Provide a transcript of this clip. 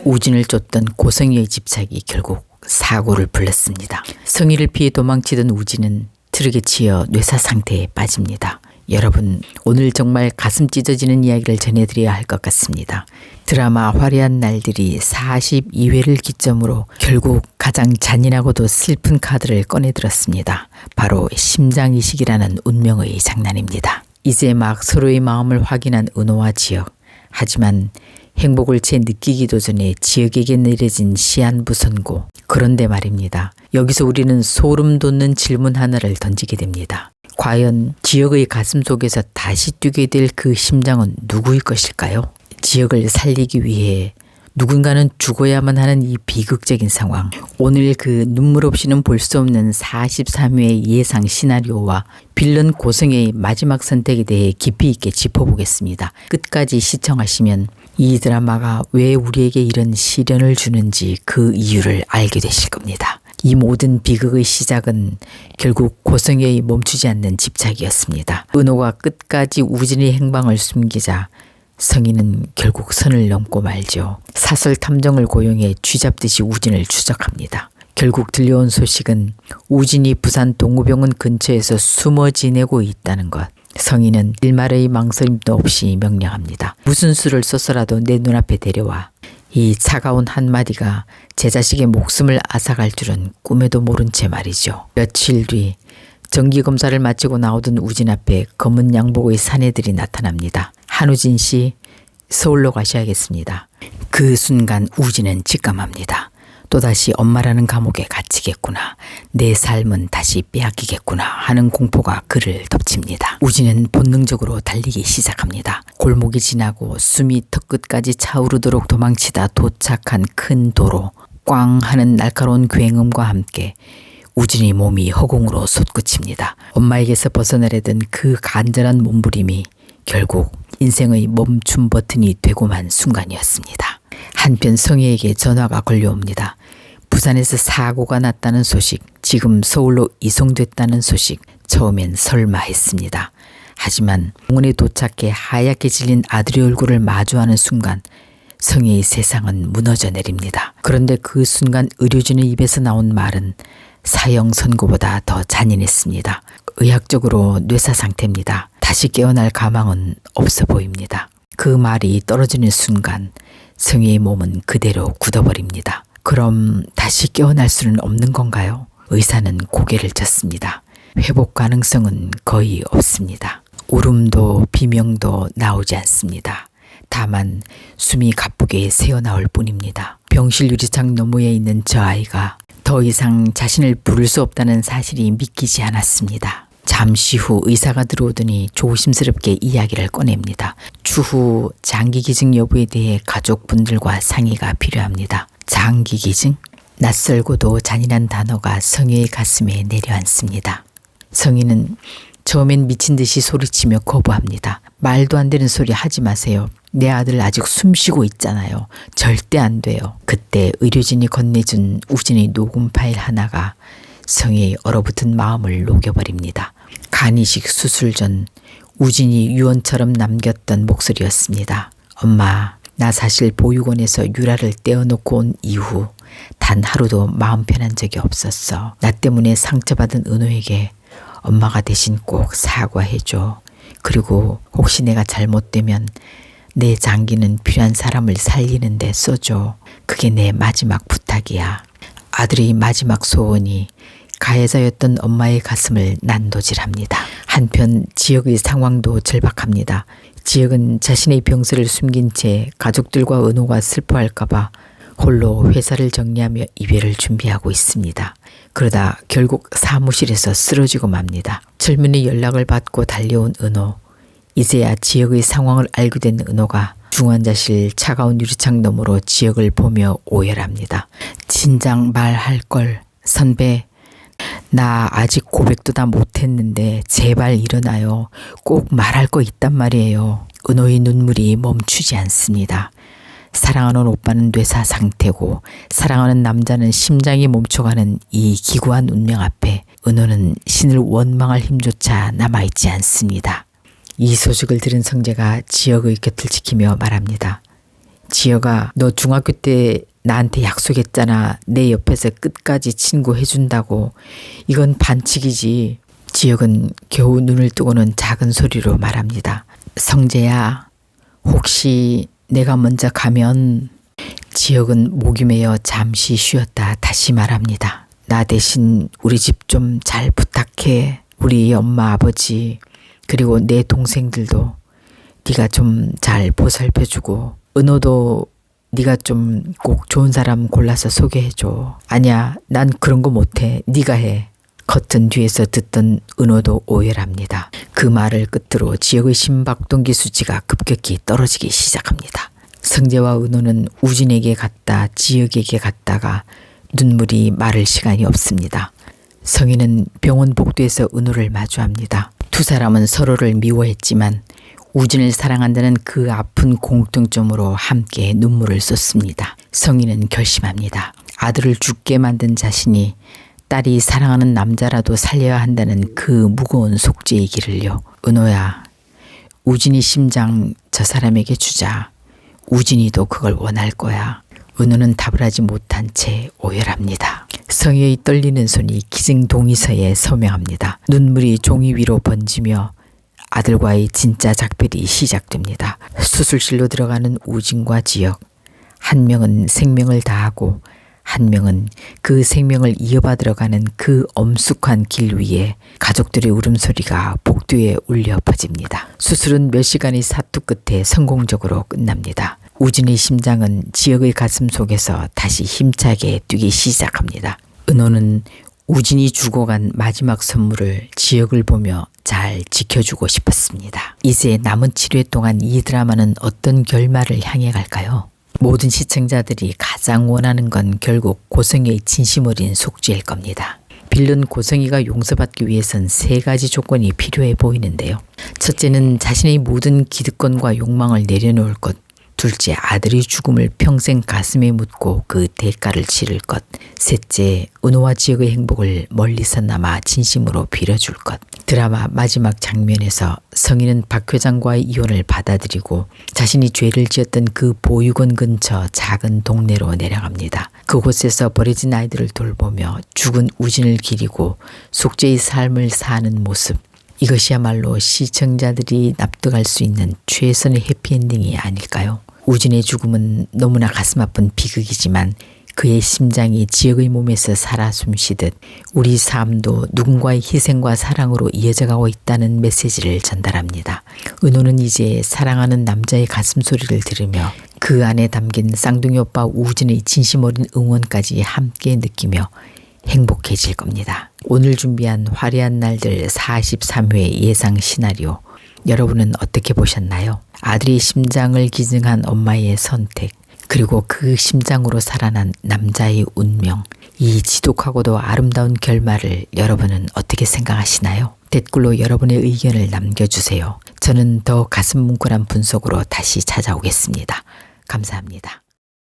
우진을 쫓던 고성희의 집착이 결국 사고를 불렀습니다. 성희를 피해 도망치던 우진은 트럭에 치여 뇌사 상태에 빠집니다. 여러분, 오늘 정말 가슴 찢어지는 이야기를 전해드려야 할 것 같습니다. 드라마 화려한 날들이 42회를 기점으로 결국 가장 잔인하고도 슬픈 카드를 꺼내들었습니다. 바로 심장이식이라는 운명의 장난입니다. 이제 막 서로의 마음을 확인한 은호와 지혁. 하지만 행복을 채 느끼기도 전에 지혁에게 내려진 시한부 선고. 그런데 말입니다. 여기서 우리는 소름 돋는 질문 하나를 던지게 됩니다. 과연 지혁의 가슴 속에서 다시 뛰게 될 그 심장은 누구일 것일까요? 지혁을 살리기 위해 누군가는 죽어야만 하는 이 비극적인 상황. 오늘 그 눈물 없이는 볼 수 없는 43회의 예상 시나리오와 빌런 고성의 마지막 선택에 대해 깊이 있게 짚어보겠습니다. 끝까지 시청하시면 이 드라마가 왜 우리에게 이런 시련을 주는지 그 이유를 알게 되실 겁니다. 이 모든 비극의 시작은 결국 고성의 멈추지 않는 집착이었습니다. 은호가 끝까지 우진의 행방을 숨기자 성희는 결국 선을 넘고 말죠. 사설 탐정을 고용해 쥐잡듯이 우진을 추적합니다. 결국 들려온 소식은 우진이 부산 동우병원 근처에서 숨어 지내고 있다는 것. 성희는 일말의 망설임도 없이 명령합니다. 무슨 수를 써서라도 내 눈앞에 데려와. 이 차가운 한마디가 제 자식의 목숨을 앗아갈 줄은 꿈에도 모른 채 말이죠. 며칠 뒤 정기검사를 마치고 나오던 우진 앞에 검은 양복의 사내들이 나타납니다. 한우진 씨, 서울로 가셔야겠습니다. 그 순간 우진은 직감합니다. 또다시 엄마라는 감옥에 갇히겠구나. 내 삶은 다시 빼앗기겠구나 하는 공포가 그를 덮칩니다. 우진은 본능적으로 달리기 시작합니다. 골목이 지나고 숨이 턱끝까지 차오르도록 도망치다 도착한 큰 도로. 꽝 하는 날카로운 굉음과 함께 우진의 몸이 허공으로 솟구칩니다. 엄마에게서 벗어나려던 그 간절한 몸부림이 결국 인생의 멈춤 버튼이 되고만 순간이었습니다. 한편 성희에게 전화가 걸려옵니다. 부산에서 사고가 났다는 소식, 지금 서울로 이송됐다는 소식. 처음엔 설마 했습니다. 하지만 병원에 도착해 하얗게 질린 아들의 얼굴을 마주하는 순간 성희의 세상은 무너져 내립니다. 그런데 그 순간 의료진의 입에서 나온 말은 사형 선고보다 더 잔인했습니다. 의학적으로 뇌사 상태입니다. 다시 깨어날 가망은 없어 보입니다. 그 말이 떨어지는 순간 성희의 몸은 그대로 굳어버립니다. 그럼 다시 깨어날 수는 없는 건가요? 의사는 고개를 젓습니다. 회복 가능성은 거의 없습니다. 울음도 비명도 나오지 않습니다. 다만 숨이 가쁘게 새어나올 뿐입니다. 병실 유리창 너머에 있는 저 아이가 더 이상 자신을 부를 수 없다는 사실이 믿기지 않았습니다. 잠시 후 의사가 들어오더니 조심스럽게 이야기를 꺼냅니다. 추후 장기기증 여부에 대해 가족분들과 상의가 필요합니다. 장기기증? 낯설고도 잔인한 단어가 성희의 가슴에 내려앉습니다. 성희는 처음엔 미친 듯이 소리치며 거부합니다. 말도 안 되는 소리 하지 마세요. 내 아들 아직 숨쉬고 있잖아요. 절대 안 돼요. 그때 의료진이 건네준 우진의 녹음 파일 하나가 성희의 얼어붙은 마음을 녹여버립니다. 간이식 수술 전 우진이 유언처럼 남겼던 목소리였습니다. 엄마, 나 사실 보육원에서 유라를 떼어놓고 온 이후 단 하루도 마음 편한 적이 없었어. 나 때문에 상처받은 은호에게 엄마가 대신 꼭 사과해줘. 그리고 혹시 내가 잘못되면 내 장기는 필요한 사람을 살리는 데 써줘. 그게 내 마지막 부탁이야. 아들의 마지막 소원이 가해자였던 엄마의 가슴을 난도질합니다. 한편 지혁의 상황도 절박합니다. 지혁은 자신의 병세를 숨긴 채 가족들과 은호가 슬퍼할까봐 홀로 회사를 정리하며 이별을 준비하고 있습니다. 그러다 결국 사무실에서 쓰러지고 맙니다. 철면의 연락을 받고 달려온 은호. 이제야 지혁의 상황을 알게 된 은호가 중환자실 차가운 유리창 너머로 지혁을 보며 오열합니다. 진작 말할 걸. 선배, 나 아직 고백도 다 못했는데 제발 일어나요. 꼭 말할 거 있단 말이에요. 은호의 눈물이 멈추지 않습니다. 사랑하는 오빠는 뇌사 상태고 사랑하는 남자는 심장이 멈춰가는 이 기구한 운명 앞에 은호는 신을 원망할 힘조차 남아있지 않습니다. 이 소식을 들은 성재가 지혁의 곁을 지키며 말합니다. 지혁아, 너 중학교 때 나한테 약속했잖아. 내 옆에서 끝까지 친구해준다고. 이건 반칙이지. 지혁은 겨우 눈을 뜨고는 작은 소리로 말합니다. 성재야, 혹시 내가 먼저 가면. 지혁은 목이 메어 잠시 쉬었다 다시 말합니다. 나 대신 우리 집 좀 잘 부탁해. 우리 엄마 아버지 그리고 내 동생들도 네가 좀 잘 보살펴주고, 은호도 네가 좀 꼭 좋은 사람 골라서 소개해줘. 아니야, 난 그런 거 못해. 네가 해. 커튼 뒤에서 듣던 은호도 오열합니다. 그 말을 끝으로 지혁의 심박동기 수치가 급격히 떨어지기 시작합니다. 성재와 은호는 우진에게 갔다 지혁에게 갔다가 눈물이 마를 시간이 없습니다. 성희는 병원 복도에서 은호를 마주합니다. 두 사람은 서로를 미워했지만 우진을 사랑한다는 그 아픈 공통점으로 함께 눈물을 쏟습니다. 성희는 결심합니다. 아들을 죽게 만든 자신이 딸이 사랑하는 남자라도 살려야 한다는 그 무거운 속죄의 길을요. 은호야, 우진이 심장 저 사람에게 주자. 우진이도 그걸 원할 거야. 은호는 답을 하지 못한 채 오열합니다. 성희의 떨리는 손이 기증 동의서에 서명합니다. 눈물이 종이 위로 번지며 아들과의 진짜 작별이 시작됩니다. 수술실로 들어가는 우진과 지혁. 한 명은 생명을 다하고 한 명은 그 생명을 이어받으러 가는 그 엄숙한 길 위에 가족들의 울음소리가 복도에 울려 퍼집니다. 수술은 몇 시간의 사투 끝에 성공적으로 끝납니다. 우진의 심장은 지혁의 가슴 속에서 다시 힘차게 뛰기 시작합니다. 은호는 우진이 주고 간 마지막 선물을 지혁을 보며 잘 지켜주고 싶었습니다. 이제 남은 7회 동안 이 드라마는 어떤 결말을 향해 갈까요? 모든 시청자들이 가장 원하는 건 결국 고성희의 진심 어린 속죄일 겁니다. 빌런 고성희가 용서받기 위해선 3가지 조건이 필요해 보이는데요. 첫째는 자신의 모든 기득권과 욕망을 내려놓을 것. 둘째, 아들의 죽음을 평생 가슴에 묻고 그 대가를 치를 것. 셋째, 은호와 지혁의 행복을 멀리서나마 진심으로 빌어줄 것. 드라마 마지막 장면에서 성희는 박 회장과의 이혼을 받아들이고 자신이 죄를 지었던 그 보육원 근처 작은 동네로 내려갑니다. 그곳에서 버려진 아이들을 돌보며 죽은 우진을 기리고 속죄의 삶을 사는 모습. 이것이야말로 시청자들이 납득할 수 있는 최선의 해피엔딩이 아닐까요? 우진의 죽음은 너무나 가슴 아픈 비극이지만 그의 심장이 지혁의 몸에서 살아 숨쉬듯 우리 삶도 누군가의 희생과 사랑으로 이어져 가고 있다는 메시지를 전달합니다. 은호는 이제 사랑하는 남자의 가슴 소리를 들으며 그 안에 담긴 쌍둥이 오빠 우진의 진심 어린 응원까지 함께 느끼며 행복해질 겁니다. 오늘 준비한 화려한 날들 43회 예상 시나리오, 여러분은 어떻게 보셨나요? 아들의 심장을 기증한 엄마의 선택, 그리고 그 심장으로 살아난 남자의 운명, 이 지독하고도 아름다운 결말을 여러분은 어떻게 생각하시나요? 댓글로 여러분의 의견을 남겨주세요. 저는 더 가슴 뭉클한 분석으로 다시 찾아오겠습니다. 감사합니다.